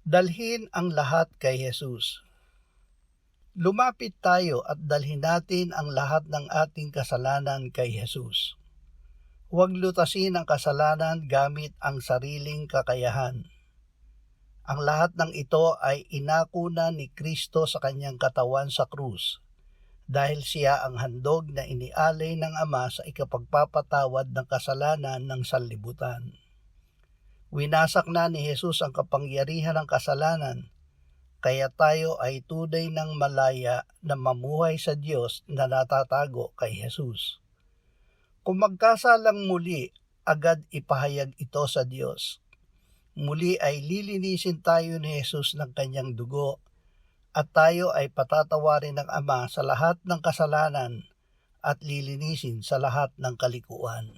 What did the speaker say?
Dalhin ang lahat kay Jesus. Lumapit tayo at dalhin natin ang lahat ng ating kasalanan kay Jesus. Huwag lutasin ang kasalanan gamit ang sariling kakayahan. Ang lahat ng ito ay inakuna ni Kristo sa kanyang katawan sa krus, dahil siya ang handog na inialay ng Ama sa ikapagpapatawad ng kasalanan ng sanlibutan. Winasak na ni Jesus ang kapangyarihan ng kasalanan, kaya tayo ay tunay ng malaya na mamuhay sa Diyos na natatago kay Jesus. Kung magkasalang muli, agad ipahayag ito sa Diyos. Muli ay lilinisin tayo ni Jesus ng kanyang dugo, at tayo ay patatawarin ng Ama sa lahat ng kasalanan at lilinisin sa lahat ng kalikuan.